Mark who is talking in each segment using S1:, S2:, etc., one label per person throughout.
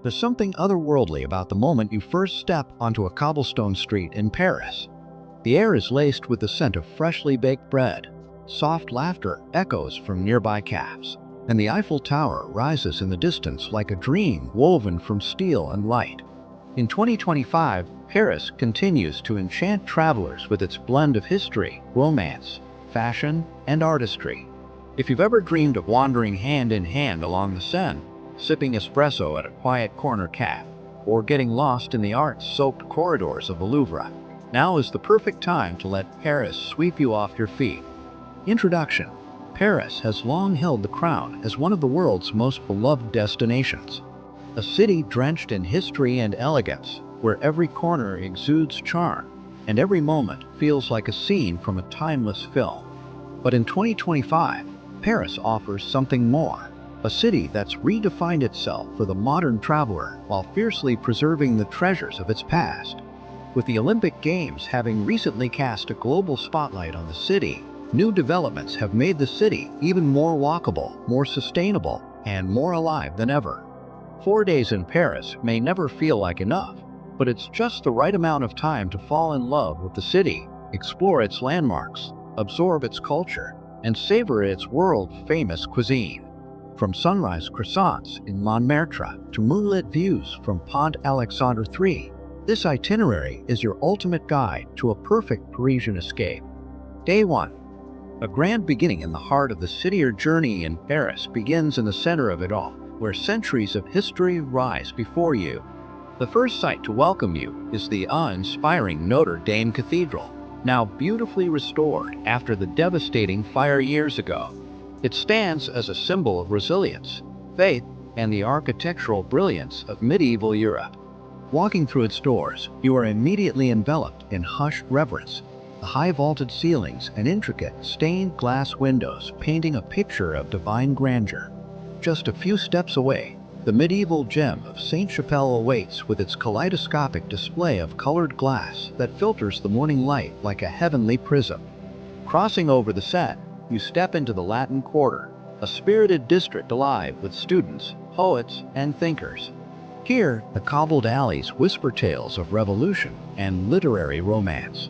S1: There's something otherworldly about the moment you first step onto a cobblestone street in Paris. The air is laced with the scent of freshly baked bread. Soft laughter echoes from nearby cafes, and the Eiffel Tower rises in the distance like a dream woven from steel and light. In 2025, Paris continues to enchant travelers with its blend of history, romance, fashion, and artistry. If you've ever dreamed of wandering hand in hand along the Seine, sipping espresso at a quiet corner cafe, or getting lost in the art-soaked corridors of the Louvre, now is the perfect time to let Paris sweep you off your feet. Introduction. Paris has long held the crown as one of the world's most beloved destinations. A city drenched in history and elegance, where every corner exudes charm, and every moment feels like a scene from a timeless film. But in 2025, Paris offers something more. A city that's redefined itself for the modern traveler while fiercely preserving the treasures of its past. With the Olympic Games having recently cast a global spotlight on the city, new developments have made the city even more walkable, more sustainable, and more alive than ever. 4 days in Paris may never feel like enough, but it's just the right amount of time to fall in love with the city, explore its landmarks, absorb its culture, and savor its world-famous cuisine. From sunrise croissants in Montmartre to moonlit views from Pont Alexandre III, this itinerary is your ultimate guide to a perfect Parisian escape. Day 1. A grand beginning in the heart of the city. Your journey in Paris begins in the center of it all, where centuries of history rise before you. The first sight to welcome you is the awe-inspiring Notre-Dame Cathedral, now beautifully restored after the devastating fire years ago. It stands as a symbol of resilience, faith, and the architectural brilliance of medieval Europe. Walking through its doors, you are immediately enveloped in hushed reverence, the high vaulted ceilings and intricate stained glass windows painting a picture of divine grandeur. Just a few steps away, the medieval gem of Sainte-Chapelle awaits with its kaleidoscopic display of colored glass that filters the morning light like a heavenly prism. Crossing over the Seine, you step into the Latin Quarter, a spirited district alive with students, poets, and thinkers. Here, the cobbled alleys whisper tales of revolution and literary romance.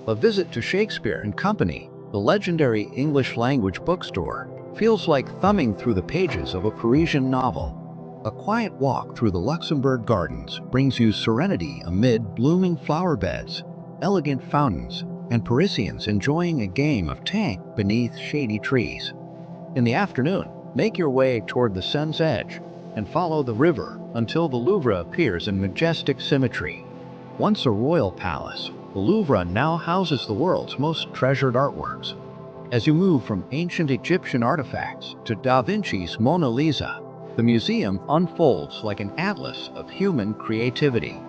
S1: A visit to Shakespeare and Company, the legendary English-language bookstore, feels like thumbing through the pages of a Parisian novel. A quiet walk through the Luxembourg Gardens brings you serenity amid blooming flower beds, elegant fountains, and Parisians enjoying a game of tank beneath shady trees. In the afternoon, make your way toward the Seine's edge and follow the river until the Louvre appears in majestic symmetry. Once a royal palace, the Louvre now houses the world's most treasured artworks. As you move from ancient Egyptian artifacts to Da Vinci's Mona Lisa, the museum unfolds like an atlas of human creativity.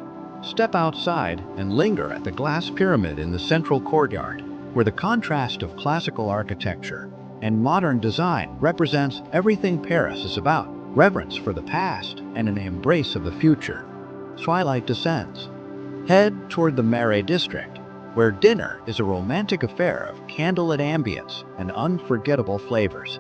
S1: Step outside and linger at the glass pyramid in the central courtyard, where the contrast of classical architecture and modern design represents everything Paris is about: reverence for the past and an embrace of the future. Twilight descends. Head toward the Marais district, where dinner is a romantic affair of candlelit ambience and unforgettable flavors.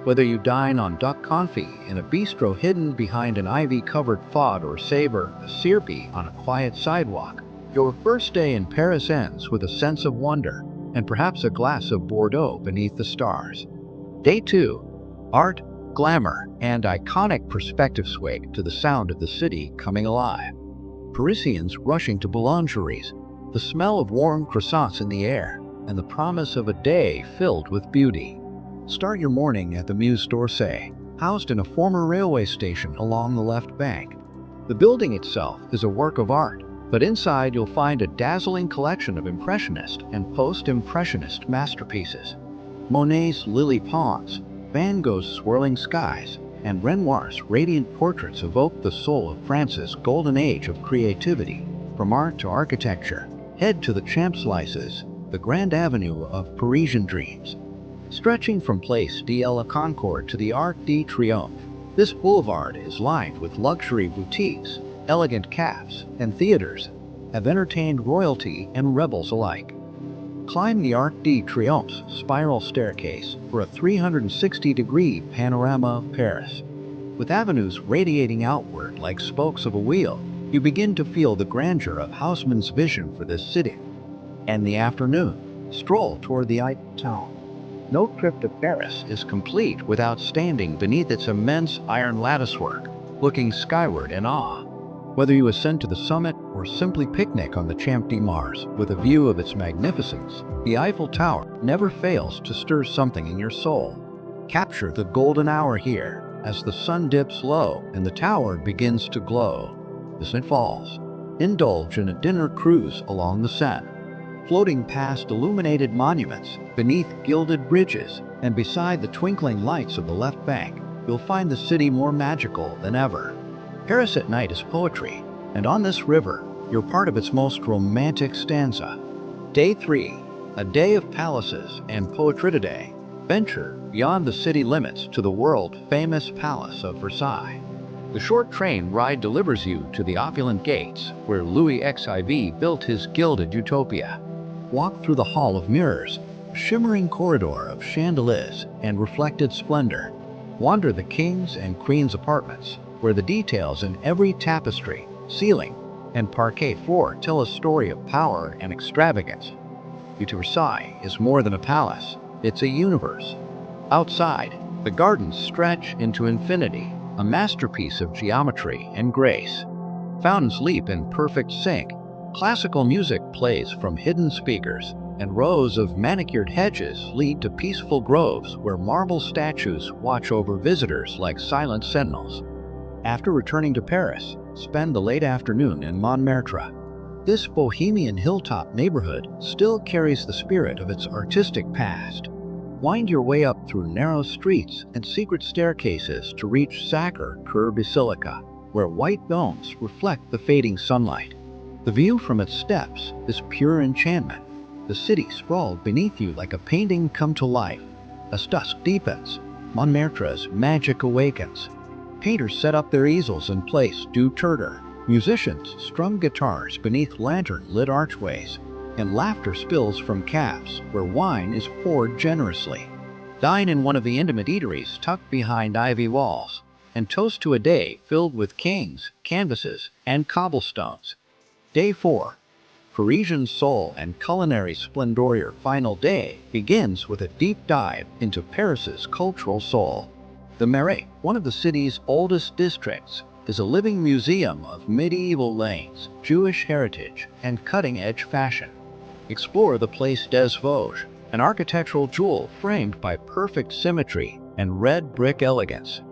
S1: Whether you dine on duck confit in a bistro hidden behind an ivy-covered fod or savor a sirpi on a quiet sidewalk, your first day in Paris ends with a sense of wonder and perhaps a glass of Bordeaux beneath the stars. Day 2. Art, glamour, and iconic perspective sway to the sound of the city coming alive. Parisians rushing to boulangeries, the smell of warm croissants in the air, and the promise of a day filled with beauty. Start your morning at the Musée d'Orsay, housed in a former railway station along the left bank. The building itself is a work of art, but inside you'll find a dazzling collection of Impressionist and Post-Impressionist masterpieces. Monet's lily ponds, Van Gogh's swirling skies, and Renoir's radiant portraits evoke the soul of France's golden age of creativity. From art to architecture, head to the Champs-Élysées, the grand avenue of Parisian dreams. Stretching from Place de la Concorde to the Arc de Triomphe, this boulevard is lined with luxury boutiques, elegant cafes, and theaters have entertained royalty and rebels alike. Climb the Arc de Triomphe's spiral staircase for a 360-degree panorama of Paris. With avenues radiating outward like spokes of a wheel, you begin to feel the grandeur of Haussmann's vision for this city. And the afternoon, stroll toward the Eiffel Tower. No trip to Paris is complete without standing beneath its immense iron latticework, looking skyward in awe. Whether you ascend to the summit or simply picnic on the Champ de Mars with a view of its magnificence, the Eiffel Tower never fails to stir something in your soul. Capture the golden hour here as the sun dips low and the tower begins to glow. As it falls, indulge in a dinner cruise along the Seine, floating past illuminated monuments, beneath gilded bridges, and beside the twinkling lights of the left bank, you'll find the city more magical than ever. Paris at night is poetry, and on this river, you're part of its most romantic stanza. Day 3, a day of palaces and poetry. Venture beyond the city limits to the world-famous Palace of Versailles. The short train ride delivers you to the opulent gates where Louis XIV built his gilded utopia. Walk through the Hall of Mirrors, a shimmering corridor of chandeliers and reflected splendor. Wander the king's and queen's apartments, where the details in every tapestry, ceiling, and parquet floor tell a story of power and extravagance. View to Versailles is more than a palace, it's a universe. Outside, the gardens stretch into infinity, a masterpiece of geometry and grace. Fountains leap in perfect sync, classical music plays from hidden speakers, and rows of manicured hedges lead to peaceful groves where marble statues watch over visitors like silent sentinels. After returning to Paris, spend the late afternoon in Montmartre. This bohemian hilltop neighborhood still carries the spirit of its artistic past. Wind your way up through narrow streets and secret staircases to reach Sacre-Cœur Basilica, where white domes reflect the fading sunlight. The view from its steps is pure enchantment. The city sprawled beneath you like a painting come to life. As dusk deepens, Montmartre's magic awakens. Painters set up their easels in place du Tertre. Musicians strum guitars beneath lantern-lit archways, and laughter spills from cafes where wine is poured generously. Dine in one of the intimate eateries tucked behind ivy walls, and toast to a day filled with kings, canvases, and cobblestones. Day 4. Parisian soul and culinary splendor. Your final day begins with a deep dive into Paris's cultural soul. The Marais, one of the city's oldest districts, is a living museum of medieval lanes, Jewish heritage, and cutting-edge fashion. Explore the Place des Vosges, an architectural jewel framed by perfect symmetry and red brick elegance.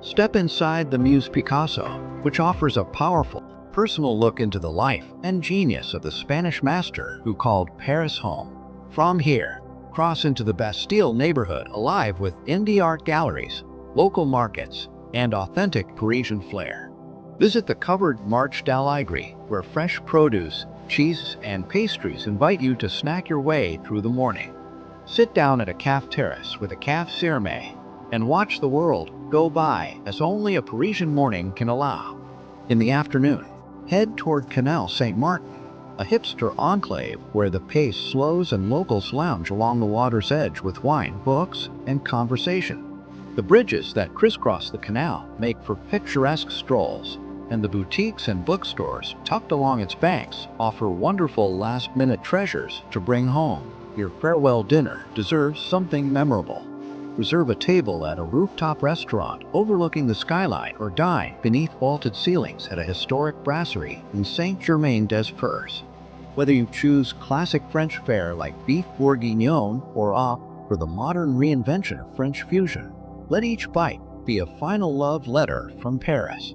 S1: Step inside the Muse Picasso, which offers a powerful, personal look into the life and genius of the Spanish master who called Paris home. From here, cross into the Bastille neighborhood, alive with indie art galleries, local markets, and authentic Parisian flair. Visit the covered Marché d'Aligre, where fresh produce, cheeses, and pastries invite you to snack your way through the morning. Sit down at a café terrace with a café fermé and watch the world go by as only a Parisian morning can allow. In the afternoon, head toward Canal Saint-Martin, a hipster enclave where the pace slows and locals lounge along the water's edge with wine, books, and conversation. The bridges that crisscross the canal make for picturesque strolls, and the boutiques and bookstores tucked along its banks offer wonderful last-minute treasures to bring home. Your farewell dinner deserves something memorable. Reserve a table at a rooftop restaurant overlooking the skyline or dine beneath vaulted ceilings at a historic brasserie in Saint-Germain-des-Prés. Whether you choose classic French fare like beef bourguignon or opt for the modern reinvention of French fusion, let each bite be a final love letter from Paris.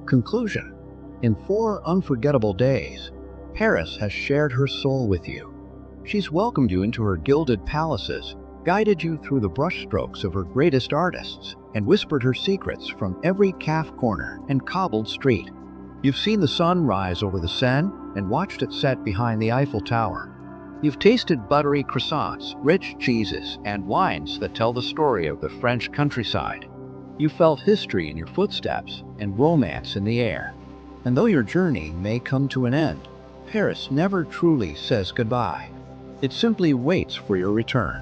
S1: Conclusion. In 4 unforgettable days, Paris has shared her soul with you. She's welcomed you into her gilded palaces, guided you through the brushstrokes of her greatest artists, and whispered her secrets from every café corner and cobbled street. You've seen the sun rise over the Seine and watched it set behind the Eiffel Tower. You've tasted buttery croissants, rich cheeses, and wines that tell the story of the French countryside. You felt history in your footsteps and romance in the air. And though your journey may come to an end, Paris never truly says goodbye. It simply waits for your return.